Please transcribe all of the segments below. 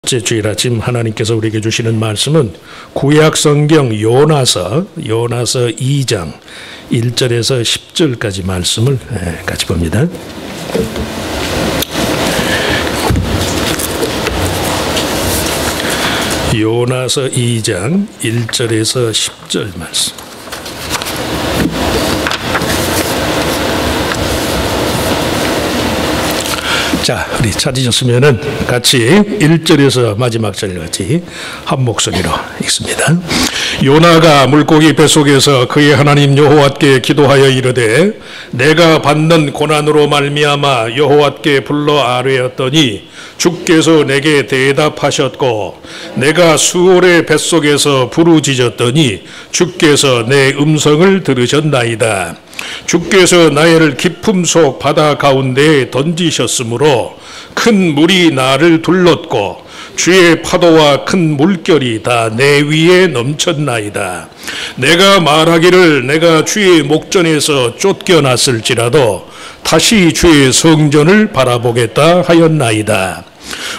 주일 아침 하나님께서 우리에게 주시는 말씀은 구약성경 요나서 2장 1절에서 10절까지 말씀을 같이 봅니다. 요나서 2장 1절에서 10절 말씀. 자, 우리 찾으셨으면은 같이 1절에서 마지막 절까지 한 목소리로 읽습니다. 요나가 물고기 뱃속에서 그의 하나님 여호와께 기도하여 이르되 내가 받는 고난으로 말미암아 여호와께 불러 아뢰었더니 주께서 내게 대답하셨고 내가 수월의 뱃속에서 부르짖었더니 주께서 내 음성을 들으셨나이다. 주께서 나를 깊음 속 바다 가운데에 던지셨으므로 큰 물이 나를 둘렀고 주의 파도와 큰 물결이 다 내 위에 넘쳤나이다. 내가 말하기를 내가 주의 목전에서 쫓겨났을지라도 다시 주의 성전을 바라보겠다 하였나이다.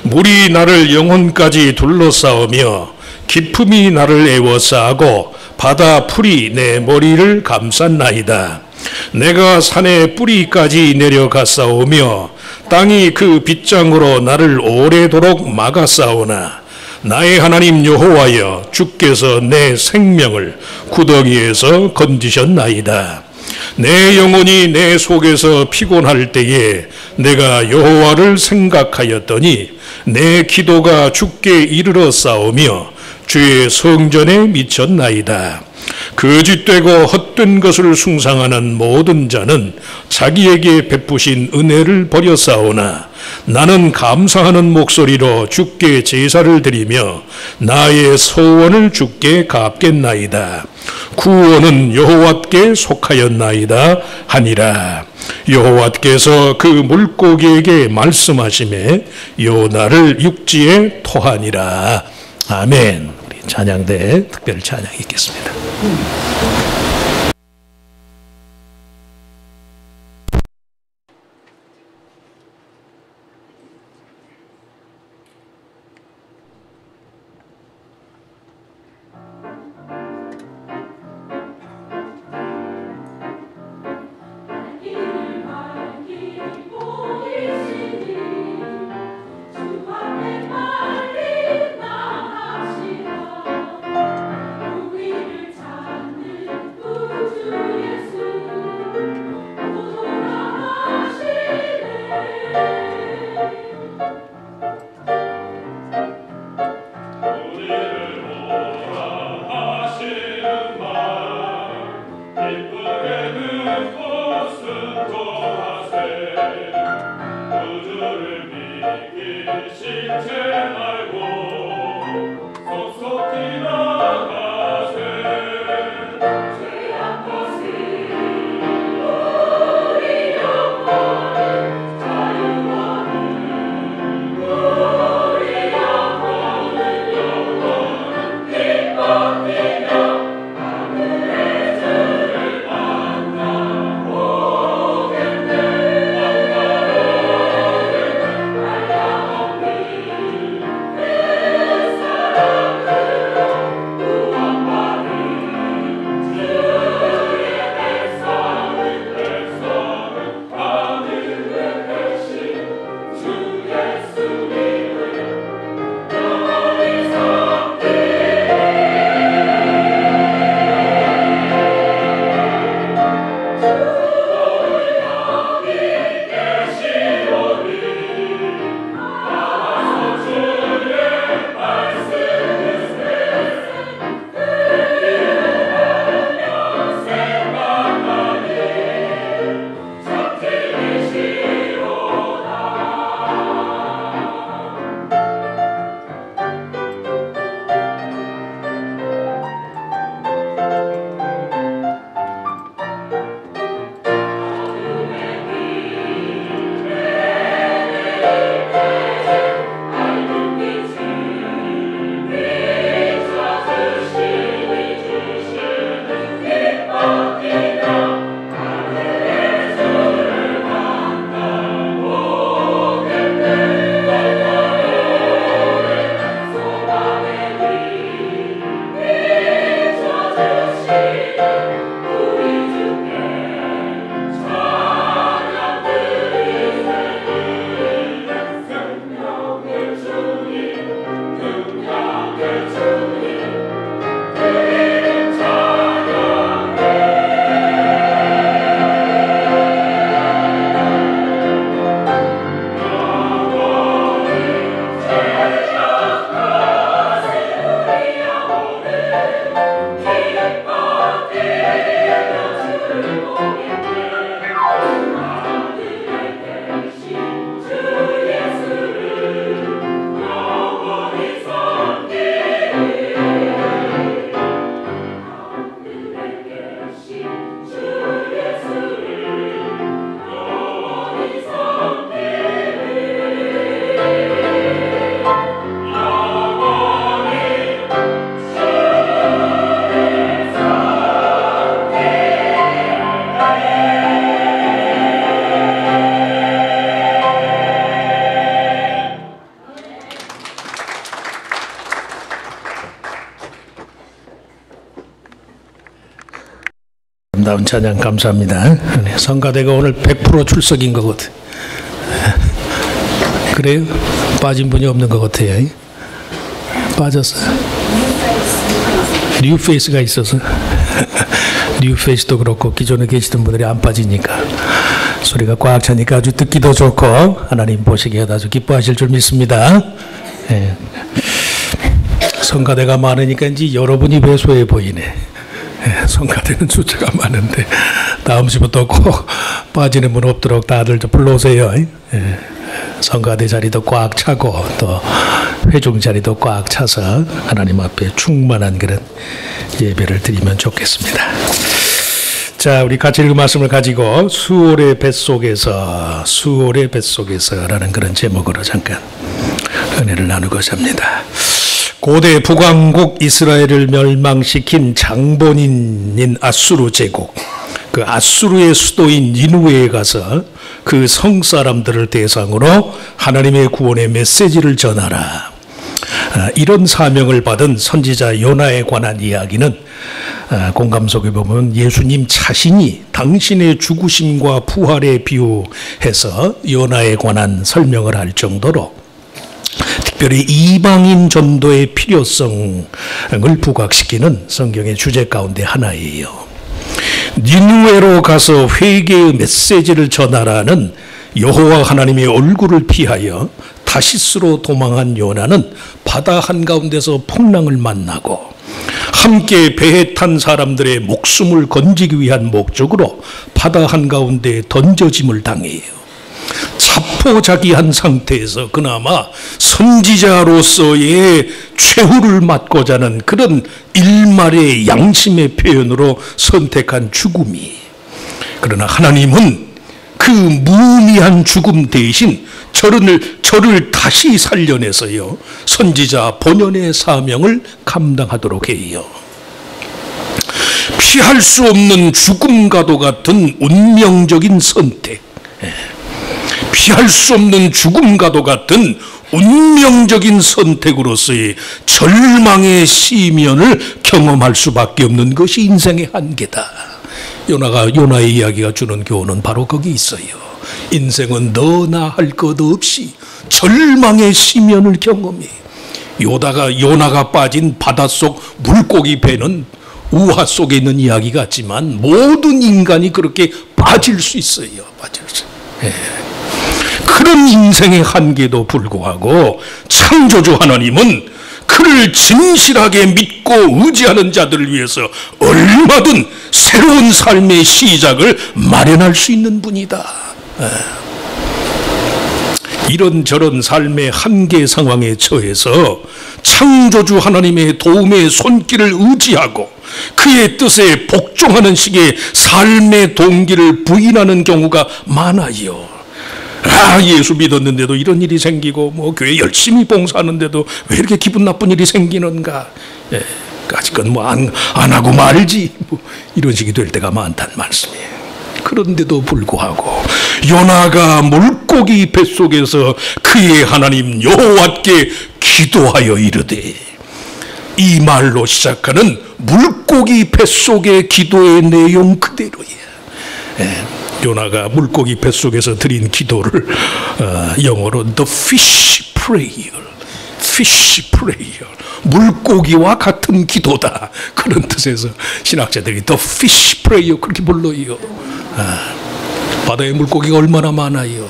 물이 나를 영혼까지 둘러싸우며 깊음이 나를 에워싸고 바다 풀이 내 머리를 감쌌나이다. 내가 산의 뿌리까지 내려갔사오며 땅이 그 빗장으로 나를 오래도록 막았사오나 나의 하나님 여호와여 주께서 내 생명을 구덩이에서 건지셨나이다. 내 영혼이 내 속에서 피곤할 때에 내가 여호와를 생각하였더니 내 기도가 주께 이르러 싸우며 주의 성전에 미쳤나이다. 거짓되고 헛된 것을 숭상하는 모든 자는 자기에게 베푸신 은혜를 버렸사오나 나는 감사하는 목소리로 주께 제사를 드리며 나의 소원을 주께 갚겠나이다. 구원은 여호와께 속하였나이다 하니라. 여호와께서 그 물고기에게 말씀하시매 요나를 육지에 토하니라. 아멘. 찬양대 특별 찬양 있겠습니다. 아름다운 찬양 감사합니다. 성가대가 오늘 100% 출석인 거거든. 그래요? 빠진 분이 없는 것 같아요. 빠졌어요. 뉴페이스가 있어서. 뉴페이스도 그렇고 기존에 계시던 분들이 안 빠지니까 소리가 꽉 차니까 아주 듣기도 좋고 하나님 보시기에 아주 기뻐하실 줄 믿습니다. 예. 성가대가 많으니까 이제 여러분이 배소해 보이네. 예, 성가대는 숫자가 많은데 다음 주부터 꼭 빠지는 분 없도록 다들 좀 불러오세요. 예. 성가대 자리도 꽉 차고 또 회중 자리도 꽉 차서 하나님 앞에 충만한 그런 예배를 드리면 좋겠습니다. 자, 우리 같이 읽은 말씀을 가지고 수월의 뱃속에서라는 그런 제목으로 잠깐 은혜를 나누고자 합니다. 고대 북왕국 이스라엘을 멸망시킨 장본인인 아수르 제국, 그 아수르의 수도인 니느웨에 가서 그 성 사람들을 대상으로 하나님의 구원의 메시지를 전하라. 이런 사명을 받은 선지자 요나에 관한 이야기는 공감 속에 보면 예수님 자신이 당신의 죽으심과 부활에 비유해서 요나에 관한 설명을 할 정도로 특별히 이방인 전도의 필요성을 부각시키는 성경의 주제 가운데 하나예요. 니느웨로 가서 회개의 메시지를 전하라는 여호와 하나님의 얼굴을 피하여 다시스로 도망한 요나는 바다 한가운데서 풍랑을 만나고 함께 배에 탄 사람들의 목숨을 건지기 위한 목적으로 바다 한가운데 던져짐을 당해요. 자포자기한 상태에서 그나마 선지자로서의 최후를 맞고자 하는 그런 일말의 양심의 표현으로 선택한 죽음이, 그러나 하나님은 그 무의미한 죽음 대신 저를 다시 살려내서요 선지자 본연의 사명을 감당하도록 해요. 피할 수 없는 죽음과도 같은 운명적인 선택, 피할 수 없는 죽음과도 같은 운명적인 선택으로서의 절망의 시면을 경험할 수밖에 없는 것이 인생의 한계다. 요나의 이야기가 주는 교훈은 바로 거기 있어요. 인생은 너나 할 것 없이 절망의 시면을 경험해. 요나가 빠진 바닷속 물고기 배는 우화 속에 있는 이야기 같지만 모든 인간이 그렇게 빠질 수 있어요. 예. 그런 인생의 한계도 불구하고 창조주 하나님은 그를 진실하게 믿고 의지하는 자들을 위해서 얼마든 새로운 삶의 시작을 마련할 수 있는 분이다. 이런저런 삶의 한계 상황에 처해서 창조주 하나님의 도움의 손길을 의지하고 그의 뜻에 복종하는 식의 삶의 동기를 부인하는 경우가 많아요. 예수 믿었는데도 이런 일이 생기고 교회 열심히 봉사하는데도 왜 이렇게 기분 나쁜 일이 생기는가. 아직은 안 하고 말지 이런 식이 될 때가 많다는 말씀이에요. 그런데도 불구하고 요나가 물고기 뱃속에서 그의 하나님 여호와께 기도하여 이르되, 이 말로 시작하는 물고기 뱃속의 기도의 내용 그대로예요. 요나가 물고기 뱃속에서 드린 기도를 영어로 the fish prayer, 물고기와 같은 기도다, 그런 뜻에서 신학자들이 the fish prayer 그렇게 불러요. 바다에 물고기가 얼마나 많아요.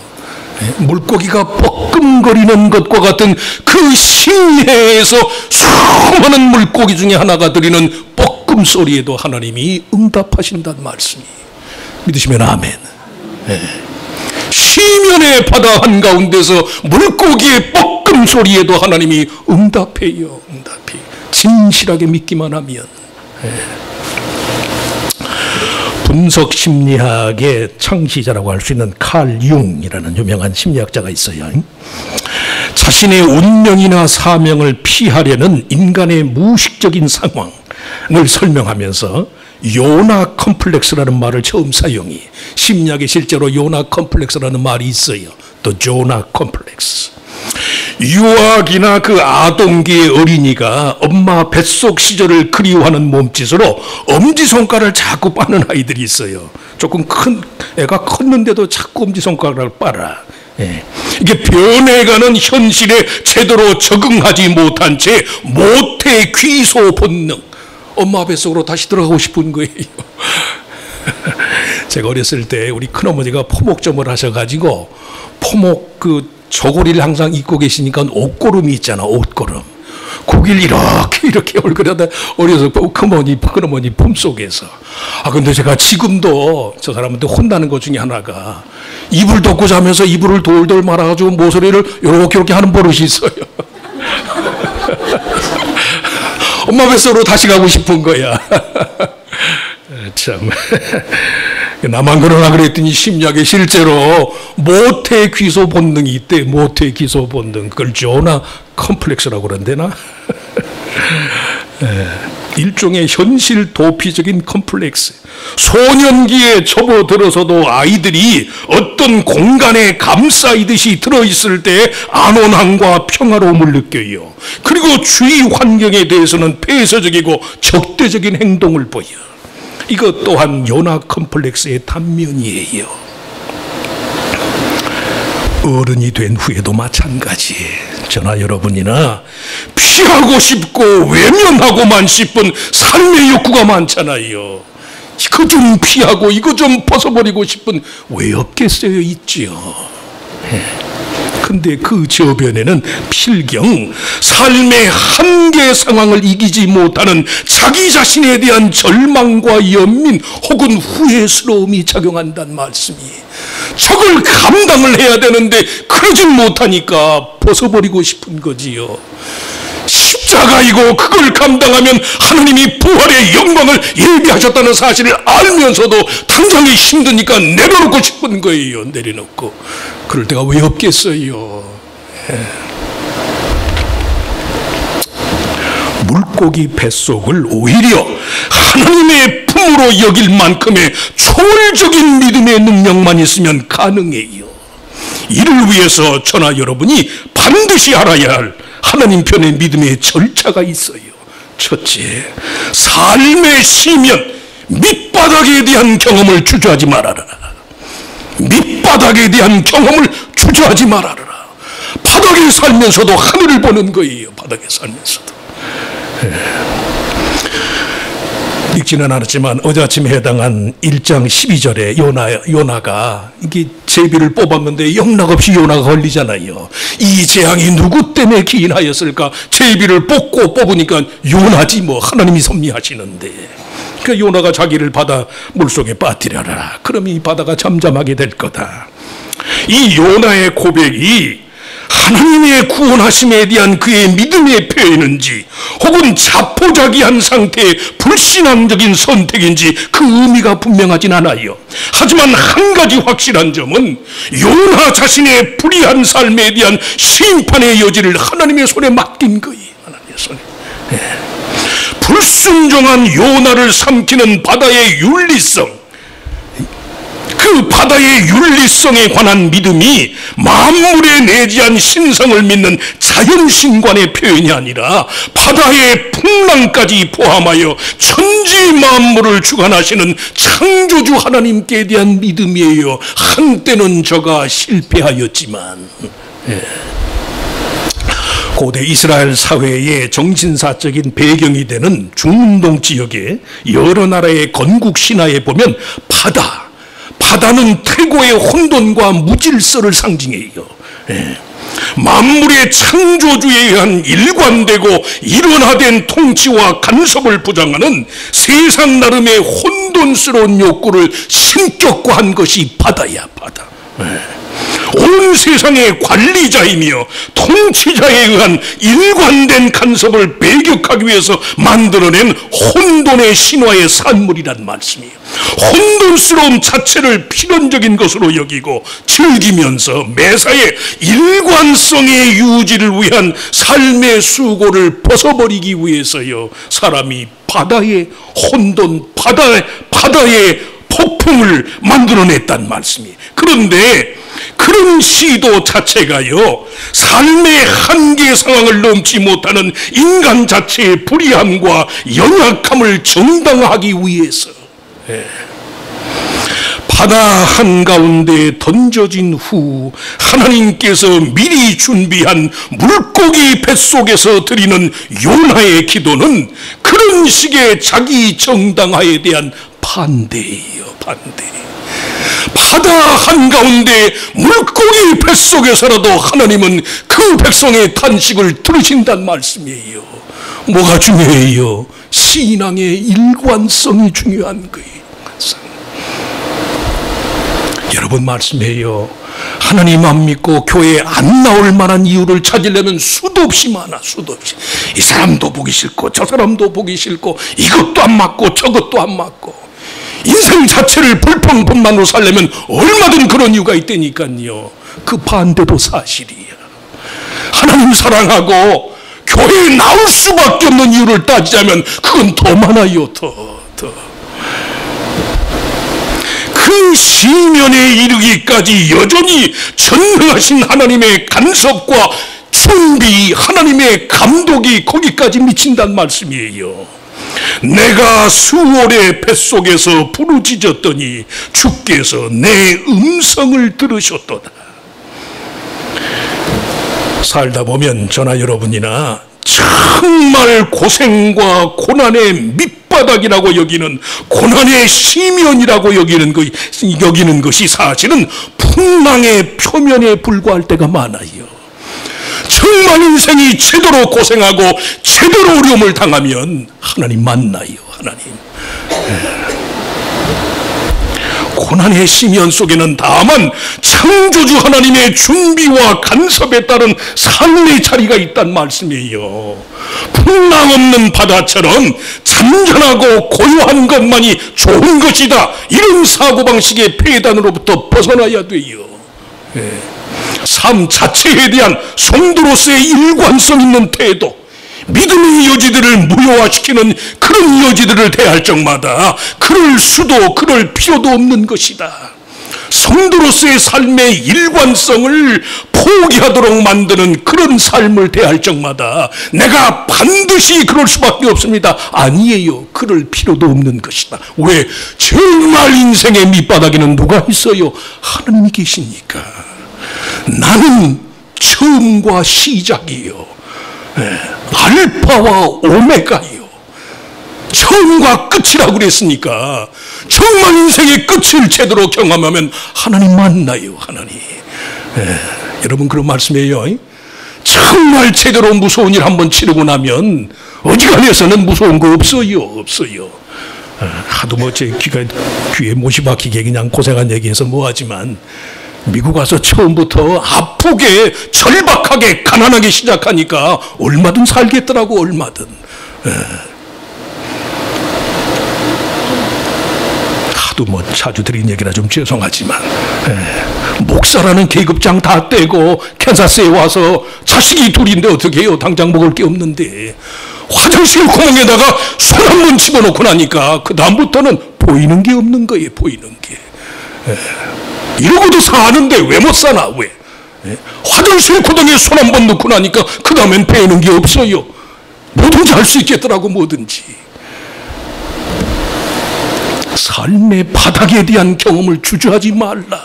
물고기가 뻐끔거리는 것과 같은 그 심해에서 수많은 물고기 중에 하나가 드리는 뻐끔 소리에도 하나님이 응답하신다는 말씀이, 믿으시면 아멘. 시면의 바다 한가운데서 물고기의 뻐끔 소리에도 하나님이 응답해요. 진실하게 믿기만 하면. 분석 심리학의 창시자라고 할 수 있는 칼 융이라는 유명한 심리학자가 있어요. 자신의 운명이나 사명을 피하려는 인간의 무의식적인 상황을 설명하면서 요나 컴플렉스라는 말을 처음 사용해. 심리학에 실제로 요나 컴플렉스라는 말이 있어요. 또 조나 컴플렉스. 유아기나 그 아동기의 어린이가 엄마 뱃속 시절을 그리워하는 몸짓으로 엄지손가락을 자꾸 빠는 아이들이 있어요. 조금 큰 애가 컸는데도 자꾸 엄지손가락을 빨아. 예. 이게 변해가는 현실에 제대로 적응하지 못한 채 모태 귀소 본능, 엄마 뱃속으로 다시 들어가고 싶은 거예요. 제가 어렸을 때 우리 큰어머니가 포목점을 하셔가지고 포목 그 저고리를 항상 입고 계시니까 옷고름이 있잖아, 옷고름. 고기를 이렇게 얼굴에다 어려서 큰어머니 품속에서. 근데 제가 지금도 저 사람한테 혼나는 것 중에 하나가 이불 덮고 자면서 이불을 돌돌 말아가지고 모서리를 이렇게 하는 버릇이 있어요. 엄마 뱃속으로 다시 가고 싶은 거야. 참. 나만 그러나 그랬더니 심리학에 실제로 모태 귀소 본능이 있대. 모태 귀소 본능. 그걸 조나 컴플렉스라고 그런대나? 일종의 현실 도피적인 컴플렉스. 소년기에 접어들어서도 아이들이 어떤 공간에 감싸이듯이 들어있을 때 안온함과 평화로움을 느껴요. 그리고 주위 환경에 대해서는 폐쇄적이고 적대적인 행동을 보여. 이것 또한 요나 컴플렉스의 단면이에요. 어른이 된 후에도 마찬가지. 저나 여러분이나 피하고 싶고 외면하고만 싶은 삶의 욕구가 많잖아요. 이거 좀 피하고 이거 좀 벗어버리고 싶은 왜 없겠어요? 있지요. 근데 그 저변에는 필경 삶의 한계 상황을 이기지 못하는 자기 자신에 대한 절망과 연민 혹은 후회스러움이 작용한다는 말씀이에요. 저걸 감당을 해야 되는데 그러질 못하니까 벗어버리고 싶은 거지요. 십자가이고 그걸 감당하면 하나님이 부활의 영광을 예비하셨다는 사실을 알면서도 당장이 힘드니까 내려놓고 싶은 거예요. 내려놓고. 그럴 때가 왜 없겠어요. 물고기 뱃속을 오히려 하나님의 품으로 여길 만큼의 초월적인 믿음의 능력만 있으면 가능해요. 이를 위해서 저나 여러분이 반드시 알아야 할 하나님 편의 믿음의 절차가 있어요. 첫째, 삶의 시면 밑바닥에 대한 경험을 주저하지 말아라. 밑바닥에 대한 경험을 주저하지 말아라. 바닥에 살면서도 하늘을 보는 거예요. 바닥에 살면서도. 읽지는 않았지만 어제 아침에 해당한 1장 12절에 요나가 이게 제비를 뽑았는데 영락없이 요나가 걸리잖아요. 이 재앙이 누구 때문에 기인하였을까? 제비를 뽑으니까 요나지 뭐, 하나님이 섭리하시는데. 그러니까 요나가 자기를 바다 물속에 빠뜨려라. 그럼 이 바다가 잠잠하게 될 거다. 이 요나의 고백이 하나님의 구원하심에 대한 그의 믿음의 표현인지 혹은 자포자기한 상태의 불신앙적인 선택인지 그 의미가 분명하진 않아요. 하지만 한 가지 확실한 점은 요나 자신의 불의한 삶에 대한 심판의 여지를 하나님의 손에 맡긴 거예요. 하나님의 손에. 불순종한 요나를 삼키는 바다의 윤리성, 그 바다의 윤리성에 관한 믿음이 만물에 내재한 신성을 믿는 자연신관의 표현이 아니라 바다의 풍랑까지 포함하여 천지 만물을 주관하시는 창조주 하나님께 대한 믿음이에요. 한때는 저가 실패하였지만. 고대 이스라엘 사회의 정신사적인 배경이 되는 중운동 지역의 여러 나라의 건국 신화에 보면 바다는 태고의 혼돈과 무질서를 상징해요. 만물의 창조주에 의한 일관되고 일원화된 통치와 간섭을 부정하는 세상 나름의 혼돈스러운 욕구를 신격화한 것이 바다야, 바다. 온 세상의 관리자이며 통치자에 의한 일관된 간섭을 배격하기 위해서 만들어낸 혼돈의 신화의 산물이란 말씀이에요. 혼돈스러움 자체를 필연적인 것으로 여기고 즐기면서 매사에 일관성의 유지를 위한 삶의 수고를 벗어버리기 위해서요, 사람이 바다의 혼돈, 바다의 폭풍을 만들어냈단 말씀이에요. 그런데 그런 시도 자체가요, 삶의 한계 상황을 넘지 못하는 인간 자체의 불의함과 연약함을 정당화하기 위해서 바다 한가운데 던져진 후 하나님께서 미리 준비한 물고기 뱃속에서 드리는 요나의 기도는 그런 식의 자기 정당화에 대한 반대예요. 반대. 바다 한가운데 물고기 뱃속에서라도 하나님은 그 백성의 탄식을 들으신단 말씀이에요. 뭐가 중요해요? 신앙의 일관성이 중요한 거예요. 여러분 말씀해요. 하나님 안 믿고 교회에 안 나올 만한 이유를 찾으려면 수도 없이 많아. 수도 없이. 이 사람도 보기 싫고 저 사람도 보기 싫고 이것도 안 맞고 저것도 안 맞고 인생 자체를 불평분만으로 살려면 얼마든 그런 이유가 있다니까요. 그 반대도 사실이야. 하나님 사랑하고 교회에 나올 수밖에 없는 이유를 따지자면 그건 더 많아요. 더. 그 시면에 이르기까지 여전히 전능하신 하나님의 간섭과 준비, 하나님의 감독이 거기까지 미친단 말씀이에요. 내가 수월의 뱃속에서 부르짖었더니 주께서 내 음성을 들으셨도다. 살다 보면 저나 여러분이나 정말 고생과 고난의 밑바닥이라고 여기는, 고난의 시면이라고 여기는 것이 사실은 풍랑의 표면에 불과할 때가 많아요. 정말 인생이 제대로 고생하고 제대로 어려움을 당하면 하나님 만나요. 하나님. 고난의 시면 속에는 다만 창조주 하나님의 준비와 간섭에 따른 삶의 자리가 있단 말씀이에요. 풍랑 없는 바다처럼 잔잔하고 고요한 것만이 좋은 것이다, 이런 사고방식의 폐단으로부터 벗어나야 돼요. 삶 자체에 대한 성도로서의 일관성 있는 태도, 믿음의 여지들을 무효화시키는 그런 여지들을 대할 적마다 그럴 수도 그럴 필요도 없는 것이다. 성도로서의 삶의 일관성을 포기하도록 만드는 그런 삶을 대할 적마다 내가 반드시 그럴 수밖에 없습니다. 아니에요. 그럴 필요도 없는 것이다. 왜? 정말 인생의 밑바닥에는 누가 있어요? 하나님이 계시니까. 나는 처음과 시작이요, 알파와 오메가요, 처음과 끝이라고 그랬으니까 정말 인생의 끝을 제대로 경험하면 하나님 만나요. 하나님. 여러분 그런 말씀이에요. 정말 제대로 무서운 일 한번 치르고 나면 어지간해서는 무서운 거 없어요. 하도 뭐 제 귀에 못이 박히게 그냥 고생한 얘기해서 뭐하지만, 미국 와서 처음부터 아프게 절박하게 가난하게 시작하니까 얼마든 살겠더라고. 얼마든. 하도 뭐 자주 드린 얘기라 좀 죄송하지만, 목사라는 계급장 다 떼고 캔사스에 와서 자식이 둘인데 어떻게 해요? 당장 먹을 게 없는데 화장실 구멍에다가 손 한 번 집어넣고 나니까 그 다음부터는 보이는 게 없는 거예요. 보이는 게. 이러고도 사는데 왜 못 사나? 왜? 화장실 구덩이에 손 한 번 넣고 나니까 그 다음엔 배는 게 없어요. 뭐든지 할 수 있겠더라고. 뭐든지. 삶의 바닥에 대한 경험을 주저하지 말라.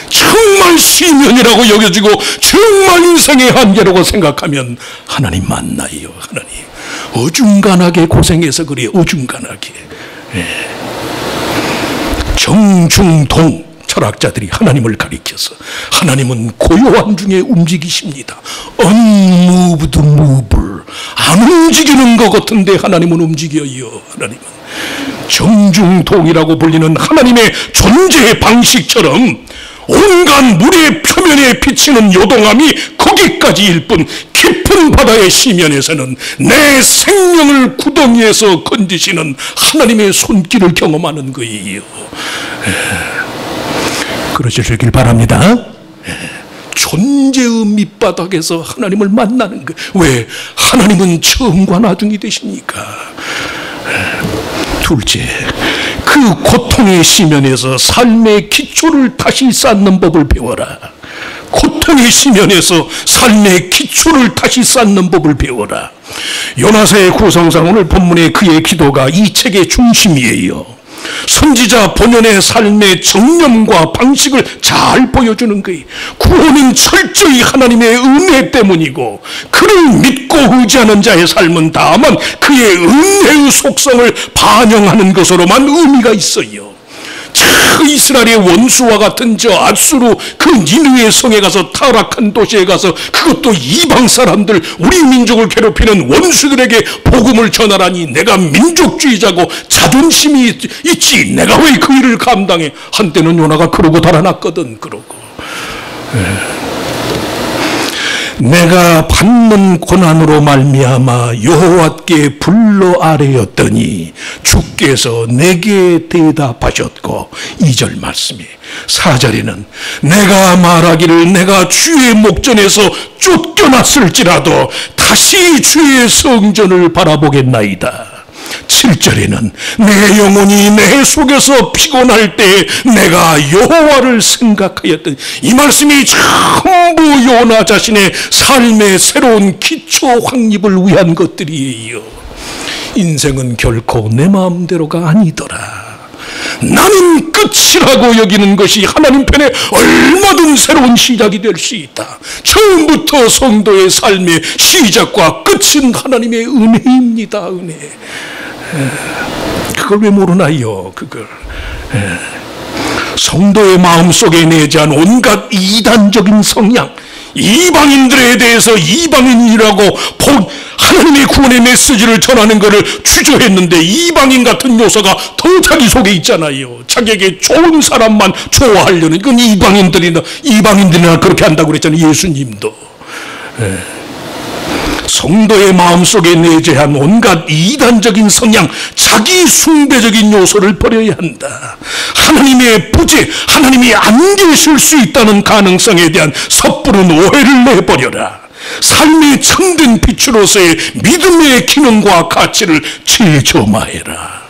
정말 시면이라고 여겨지고 정말 인생의 한계라고 생각하면 하나님 만나요. 하나님. 어중간하게 고생해서 그래. 어중간하게. 정중동 철학자들이 하나님을 가리켜서, 하나님은 고요한 중에 움직이십니다. unmoved movable. 안 움직이는 것 같은데 하나님은 움직여요. 하나님은 정중동이라고 불리는 하나님의 존재의 방식처럼 온갖 물의 표면에 비치는 요동함이 거기까지일 뿐, 깊은 바다의 시면에서는 내 생명을 구덩이에서 건지시는 하나님의 손길을 경험하는 거예요. 그러시길 바랍니다. 존재의 밑바닥에서 하나님을 만나는 거. 왜? 하나님은 처음과 나중이 되시니까. 둘째, 그 그 고통의 시면에서 삶의 기초를 다시 쌓는 법을 배워라. 고통의 시면에서 삶의 기초를 다시 쌓는 법을 배워라. 요나서의 구성상 오늘 본문의 그의 기도가 이 책의 중심이에요. 선지자 본연의 삶의 정념과 방식을 잘 보여주는 거예요. 구원은 철저히 하나님의 은혜 때문이고, 그를 믿고 의지하는 자의 삶은 다만 그의 은혜의 속성을 반영하는 것으로만 의미가 있어요. 이스라엘의 원수와 같은 저 앗수르 그 니느웨 성에 가서, 타락한 도시에 가서, 그것도 이방 사람들, 우리 민족을 괴롭히는 원수들에게 복음을 전하라니 내가 민족주의자고 자존심이 있지 내가 왜 그 일을 감당해. 한때는 요나가 그러고 달아났거든. 그러고 내가 받는 고난으로 말미암아 여호와께 불러 아뢰었더니 주께서 내게 대답하셨고, 2절 말씀이 4절에는 내가 말하기를 내가 주의 목전에서 쫓겨났을지라도 다시 주의 성전을 바라보겠나이다. 7절에는 내 영혼이 내 속에서 피곤할 때 내가 여호와를 생각하였던, 이 말씀이 전부 요나 자신의 삶의 새로운 기초 확립을 위한 것들이에요. 인생은 결코 내 마음대로가 아니더라. 나는 끝이라고 여기는 것이 하나님 편에 얼마든 새로운 시작이 될 수 있다. 처음부터 성도의 삶의 시작과 끝은 하나님의 은혜입니다. 은혜. 그걸 왜 모르나요? 그걸. 성도의 마음속에 내재한 온갖 이단적인 성향, 이방인들에 대해서 이방인이라고 하나님의 구원의 메시지를 전하는 것을 주저했는데, 이방인 같은 요소가 더 자기 속에 있잖아요. 자기에게 좋은 사람만 좋아하려는, 그건 이방인들이나 그렇게 한다고 그랬잖아요. 예수님도. 성도의 마음속에 내재한 온갖 이단적인 성향, 자기 숭배적인 요소를 버려야 한다. 하나님의 부재, 하나님이 안 계실 수 있다는 가능성에 대한 섣부른 오해를 내버려라. 삶의 참된 빛으로서의 믿음의 기능과 가치를 재점화해라.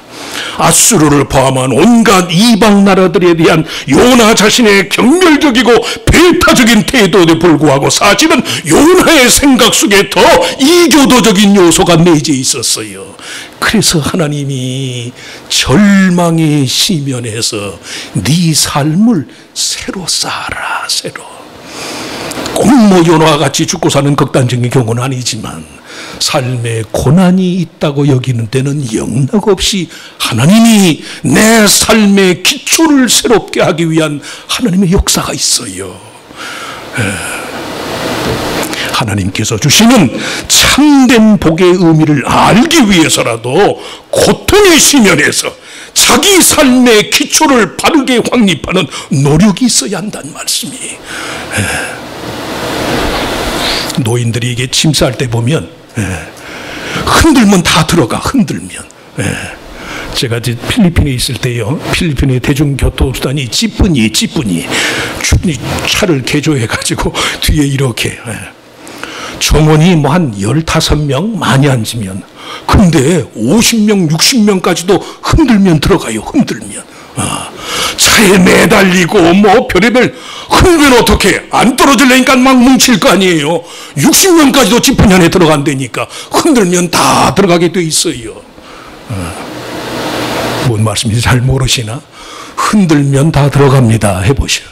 앗수르를 포함한 온갖 이방 나라들에 대한 요나 자신의 경멸적이고 배타적인 태도에 불구하고 사실은 요나의 생각 속에 더 이교도적인 요소가 내재 있었어요. 그래서 하나님이 절망의 시면에서 네 삶을 새로 쌓아라. 새로. 꼭 뭐 요나와 같이 죽고 사는 극단적인 경우는 아니지만 삶에 고난이 있다고 여기는 데는 영락없이 하나님이 내 삶의 기초를 새롭게 하기 위한 하나님의 역사가 있어요. 하나님께서 주시는 참된 복의 의미를 알기 위해서라도 고통의 시면에서 자기 삶의 기초를 바르게 확립하는 노력이 있어야 한다는 말씀이에요. 노인들이 이게 침사할 때 보면 흔들면 다 들어가. 흔들면. 제가 이제 필리핀에 있을 때요, 필리핀의 대중교통수단이 찌뿌니 차를 개조해가지고 뒤에 이렇게 정원이 뭐 한 15명 많이 앉으면, 근데 50명 60명까지도 흔들면 들어가요. 흔들면. 차에 매달리고 뭐 별의별, 흔들면 어떻게 안 떨어지려니까 막 뭉칠 거 아니에요. 60명까지도 찌뿌니 안에 들어간다니까 흔들면 다 들어가게 돼 있어요. 뭔 말씀인지 잘 모르시나? 흔들면 다 들어갑니다. 해보셔.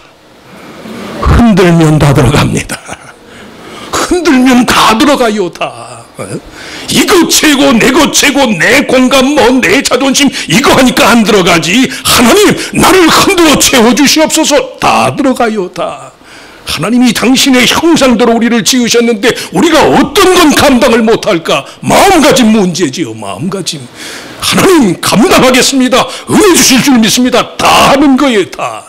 흔들면 다 들어갑니다. 흔들면 다 들어가요. 다. 이거 최고, 내 것 최고, 내 공감, 뭐 내 자존심 이거 하니까 안 들어가지. 하나님 나를 흔들어 채워주시옵소서. 다 들어가요. 다. 하나님이 당신의 형상대로 우리를 지으셨는데 우리가 어떤 건 감당을 못할까? 마음가짐 문제지요. 마음가짐. 하나님 감당하겠습니다. 은혜 주실 줄 믿습니다. 다 하는 거예요. 다.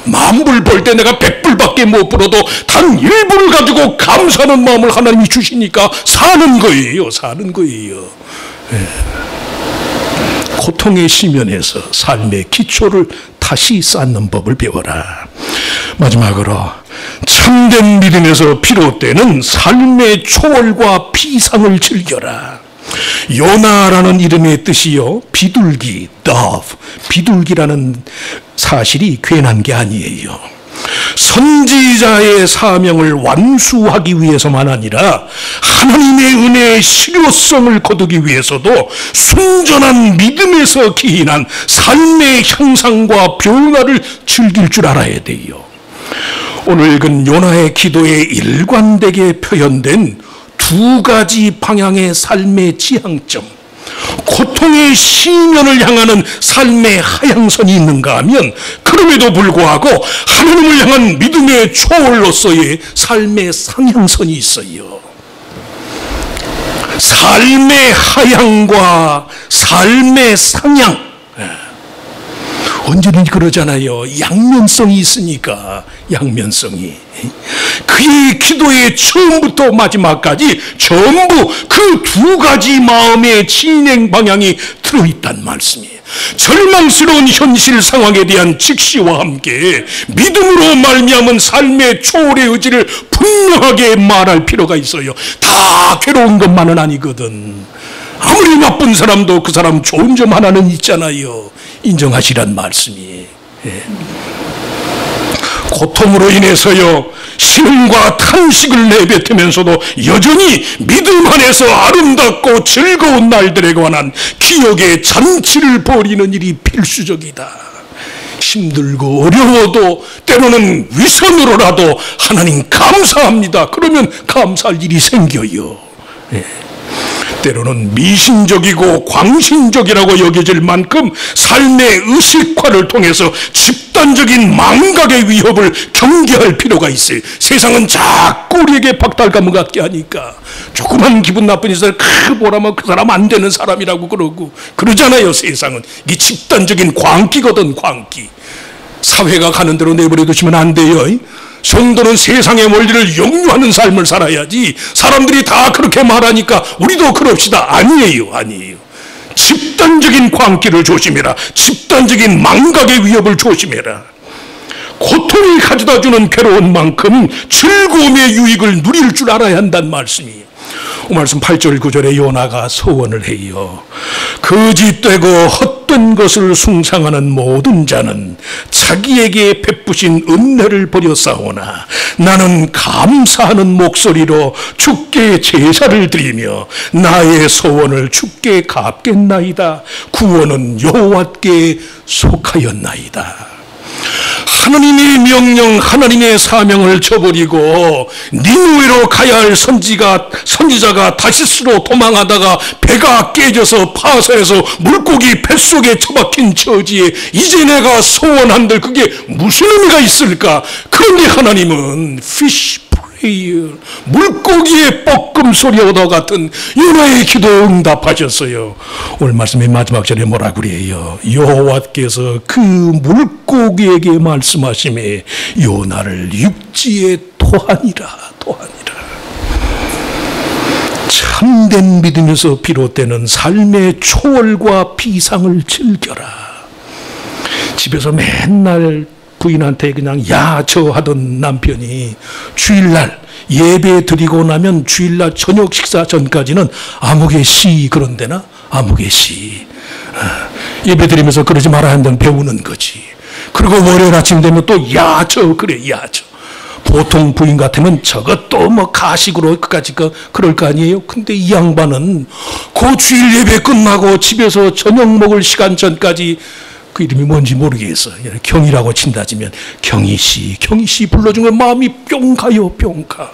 만불 벌 때 내가 100불밖에 못 벌어도 단 1불을 가지고 감사하는 마음을 하나님이 주시니까 사는 거예요. 사는 거예요. 고통의 시면에서 삶의 기초를 다시 쌓는 법을 배워라. 마지막으로 참된 믿음에서 비롯되는 삶의 초월과 비상을 즐겨라. 요나라는 이름의 뜻이요, 비둘기, dove, 비둘기라는 사실이 괜한 게 아니에요. 선지자의 사명을 완수하기 위해서만 아니라 하나님의 은혜의 실효성을 거두기 위해서도 순전한 믿음에서 기인한 삶의 향상과 변화를 즐길 줄 알아야 돼요. 오늘 읽은 요나의 기도에 일관되게 표현된 두 가지 방향의 삶의 지향점, 고통의 시면을 향하는 삶의 하향선이 있는가 하면 그럼에도 불구하고 하나님을 향한 믿음의 초월로서의 삶의 상향선이 있어요. 삶의 하향과 삶의 상향, 언제든지 그러잖아요. 양면성이 있으니까, 양면성이. 그의 기도의 처음부터 마지막까지 전부 그 두 가지 마음의 진행 방향이 들어있단 말씀이에요. 절망스러운 현실 상황에 대한 직시와 함께 믿음으로 말미암은 삶의 초월의 의지를 분명하게 말할 필요가 있어요. 다 괴로운 것만은 아니거든. 아무리 나쁜 사람도 그 사람 좋은 점 하나는 있잖아요. 인정하시란 말씀이에요. 고통으로 인해서요, 신음과 탄식을 내뱉으면서도 여전히 믿음 안에서 아름답고 즐거운 날들에 관한 기억의 잔치를 벌이는 일이 필수적이다. 힘들고 어려워도 때로는 위선으로라도 하나님 감사합니다. 그러면 감사할 일이 생겨요. 때로는 미신적이고 광신적이라고 여겨질 만큼 삶의 의식화를 통해서 집단적인 망각의 위협을 경계할 필요가 있어요. 세상은 자꾸 우리에게 박탈감을 갖게 하니까 조그만 기분 나쁜 일을 뭐라면 그 사람 안 되는 사람이라고 그러고 그러잖아요. 세상은 이게 집단적인 광기거든. 광기. 사회가 가는 대로 내버려 두시면 안 돼요. 성도는 세상의 원리를 역류하는 삶을 살아야지, 사람들이 다 그렇게 말하니까 우리도 그럽시다. 아니에요. 아니에요. 집단적인 광기를 조심해라. 집단적인 망각의 위협을 조심해라. 고통이 가져다주는 괴로운 만큼 즐거움의 유익을 누릴 줄 알아야 한다는 말씀이에요. 말씀 8절 9절에 요나가 소원을 해요. 거짓되고 헛된 것을 숭상하는 모든 자는 자기에게 베푸신 은혜를 버렸사오나 나는 감사하는 목소리로 주께 제사를 드리며 나의 소원을 주께 갚겠나이다. 구원은 여호와께 속하였나이다. 하나님의 명령, 하나님의 사명을 저버리고 니느웨로 가야 할 선지자가 다시스로 도망하다가 배가 깨져서 파서해서 물고기 뱃속에 처박힌 처지에 이제 내가 소원한들 그게 무슨 의미가 있을까? 그런데 하나님은 fish prayer, 물고기의 뻐끔 소리와 같은 요나의 기도에 응답하셨어요. 오늘 말씀의 마지막 절에 뭐라 그래요? 여호와께서 그 물고기에게 말씀하시매 요나를 육지에 토하니라. 참된 믿음에서 비롯되는 삶의 초월과 비상을 즐겨라. 집에서 맨날 부인한테 그냥 야저 하던 남편이 주일날 예배 드리고 나면 주일날 저녁 식사 전까지는 아무개 시 그런 데나 아무개 시 예배 드리면서 그러지 말아야 한다는 배우는 거지. 그리고 월요일 아침 되면 또 야저 그래 야저. 보통 부인 같으면 저것도 뭐 가식으로 끝까지 그럴 거 아니에요. 근데 이 양반은 그 주일 예배 끝나고 집에서 저녁 먹을 시간 전까지 그 이름이 뭔지 모르겠어요. 경이라고 친다지면 경이씨 불러주면 마음이 뿅 가요. 뿅 가.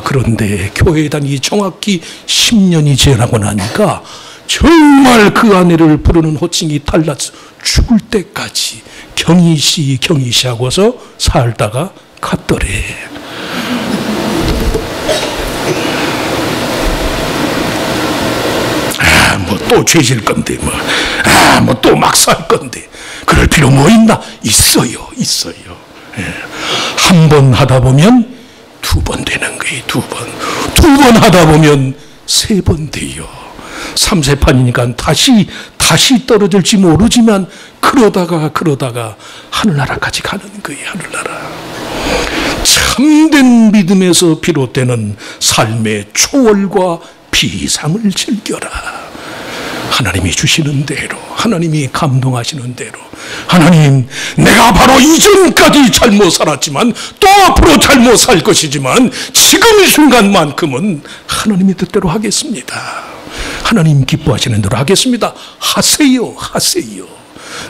그런데 교회에 다니기 정확히 10년이 지나고 나니까 정말 그 아내를 부르는 호칭이 달라서 죽을 때까지 경이씨 하고서 살다가 갔더래. 뭐 또 죄질 건데 뭐 또 막 살 건데 그럴 필요 뭐 있나? 있어요. 한 번 하다 보면 두 번 되는 거예요. 두 번 하다 보면 세 번 돼요. 3세판이니까 다시 떨어질지 모르지만 그러다가 하늘나라까지 가는 거예요. 하늘나라. 참된 믿음에서 비롯되는 삶의 초월과 비상을 즐겨라. 하나님이 주시는 대로, 하나님이 감동하시는 대로, 하나님, 내가 바로 이전까지 잘못 살았지만 또 앞으로 잘못 살 것이지만 지금 이 순간만큼은 하나님의 뜻대로 하겠습니다. 하나님 기뻐하시는 대로 하겠습니다. 하세요, 하세요.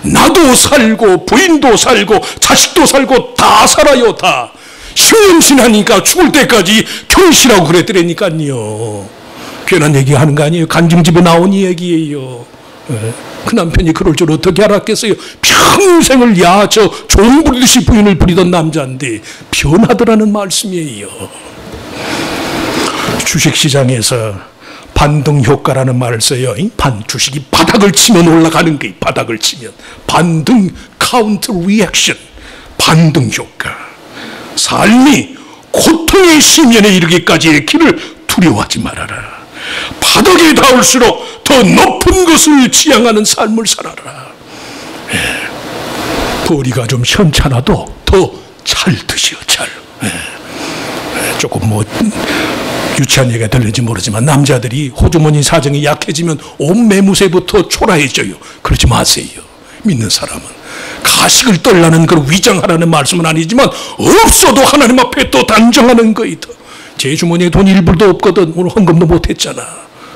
나도 살고 부인도 살고 자식도 살고 다 살아요, 다. 10년 지나니까 죽을 때까지 결실하고 그랬더라니까요. 괜한 얘기 하는 거 아니에요. 간증집에 나온 이야기예요. 그 남편이 그럴 줄 어떻게 알았겠어요. 평생을 야저 종 부리듯이 부인을 부리던 남자인데 변하더라는 말씀이에요. 주식시장에서 반등 효과라는 말을 써요. 주식이 바닥을 치면 올라가는 거예요. 바닥을 치면. 반등, 카운터 리액션, 반등 효과. 삶이 고통의 심연에 이르기까지의 길을 두려워하지 말아라. 바닥에 닿을수록 더 높은 것을 지향하는 삶을 살아라. 거리가 좀 현찮아도 더 잘 드시오, 잘. 조금 유치한 얘기가 들릴지 모르지만 남자들이 호주머니 사정이 약해지면 온 매무새부터 초라해져요. 그러지 마세요. 믿는 사람은. 가식을 떨라는 그런 위장하라는 말씀은 아니지만 없어도 하나님 앞에 또 단정하는 거이다. 제 주머니에 돈 1불도 없거든. 오늘 헌금도 못했잖아.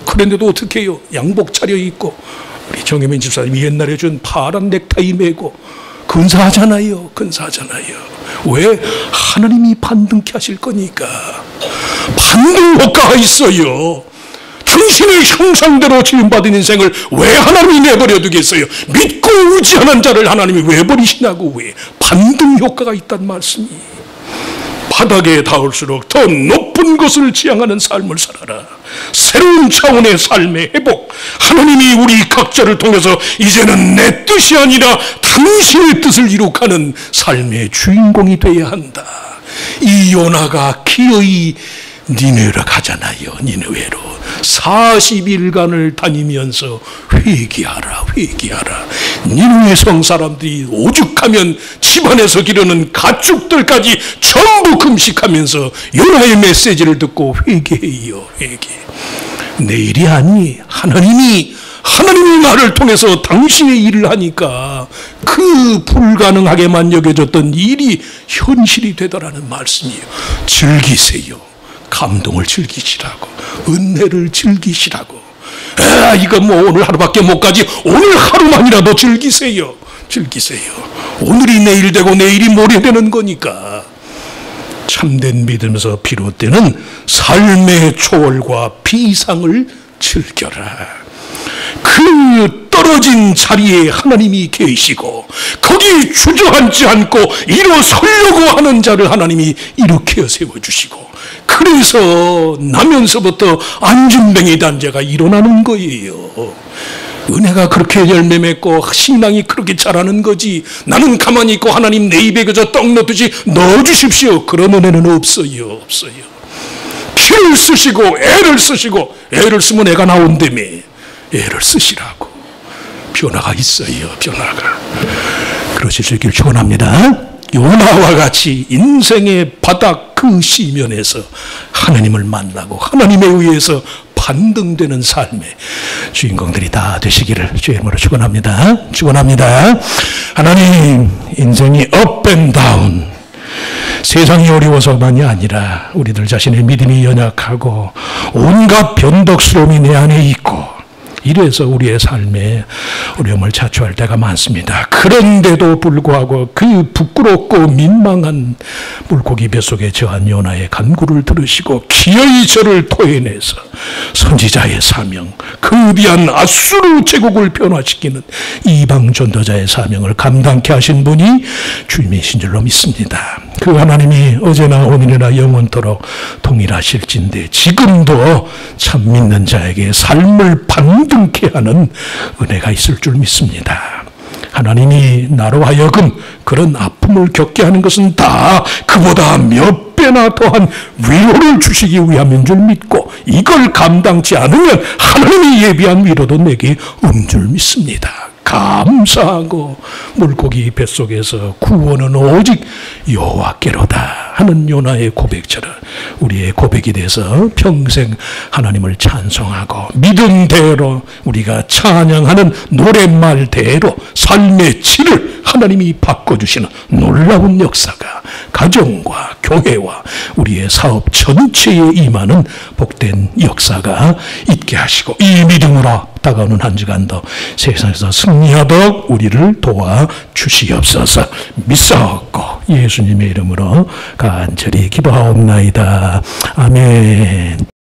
그런데도 어떻게 해요? 양복 차려입고 우리 정혜민 집사님이 옛날에 준 파란 넥타이 메고 근사하잖아요. 근사하잖아요. 왜? 하나님이 반등케 하실 거니까. 반등 효과가 있어요. 당신의 형상대로 지음받은 인생을 왜 하나님이 내버려 두겠어요? 믿고 의지하는 자를 하나님이 왜 버리시냐고. 왜? 반등 효과가 있단 말씀이에요. 바닥에 닿을수록 더 높은 것을 지향하는 삶을 살아라. 새로운 차원의 삶의 회복. 하나님이 우리 각자를 통해서 이제는 내 뜻이 아니라 당신의 뜻을 이룩하는 삶의 주인공이 되어야 한다. 이 요나가 기어이 니느웨로 가잖아요. 니느웨로 40일간을 다니면서 회개하라, 회개하라. 니느웨 성 사람들이 오죽하면 집안에서 기르는 가축들까지 전부 금식하면서 요나의 메시지를 듣고 회개해요. 회개. 내일이 아니 하나님이 나를 통해서 당신의 일을 하니까 그 불가능하게만 여겨졌던 일이 현실이 되더라는 말씀이에요. 즐기세요. 감동을 즐기시라고, 은혜를 즐기시라고. 이거 뭐 오늘 하루밖에 못 가지. 오늘 하루만이라도 즐기세요. 즐기세요. 오늘이 내일 되고 내일이 모레 되는 거니까. 참된 믿음에서 비롯되는 삶의 초월과 비상을 즐겨라. 그 떨어진 자리에 하나님이 계시고 거기 주저앉지 않고 일어서려고 하는 자를 하나님이 일으켜 세워주시고, 그래서 나면서부터 안진뱅이 단자가 일어나는 거예요. 은혜가 그렇게 열매 맺고 신앙이 그렇게 자라는 거지. 나는 가만히 있고 하나님 내 입에 그저 떡 넣듯이 넣어주십시오. 그런 은혜는 없어요. 없어요. 피를 쓰시고 애를 쓰시고, 애를 쓰면 애가 나온다며. 애를 쓰시라고. 변화가 있어요. 변화가. 그러실 수 있길 축원합니다. 요나와 같이 인생의 바닥 그 시면에서 하나님을 만나고 하나님에 의해서 반등되는 삶의 주인공들이 다 되시기를 주의 이름으로 축원합니다. 축원합니다. 하나님, 인생이 업 앤 다운, 세상이 어려워서만이 아니라 우리들 자신의 믿음이 연약하고 온갖 변덕스러움이 내 안에 있고, 이래서 우리의 삶에 어려움을 자초할 때가 많습니다. 그런데도 불구하고 그 부끄럽고 민망한 물고기 뱃속에 처한 요나의 간구를 들으시고 기어이 저를 토해내서 선지자의 사명, 거대한 아수르 제국을 변화시키는 이방 전도자의 사명을 감당케 하신 분이 주님이신 줄로 믿습니다. 그 하나님이 어제나 오늘이나 영원토록 동일하실진데 지금도 참 믿는 자에게 삶을 반등케 하는 은혜가 있을 줄 믿습니다. 하나님이 나로 하여금 그런 아픔을 겪게 하는 것은 다 그보다 몇 배나 더한 위로를 주시기 위함인 줄 믿고, 이걸 감당치 않으면 하나님이 예비한 위로도 내게 없는 줄 믿습니다. 감사하고 물고기 뱃속에서 구원은 오직 여호와께로다 하는 요나의 고백처럼 우리의 고백이 돼서 평생 하나님을 찬송하고 믿음대로 우리가 찬양하는 노랫말대로 삶의 질을 하나님이 바꿔주시는 놀라운 역사가 가정과 교회와 우리의 사업 전체에 임하는 복된 역사가 있게 하시고 이 믿음으로 다가오는 한 주간도 세상에서 승리하도록 우리를 도와주시옵소서. 믿사옵고 예수님의 이름으로 간절히 기도하옵나이다. 아멘.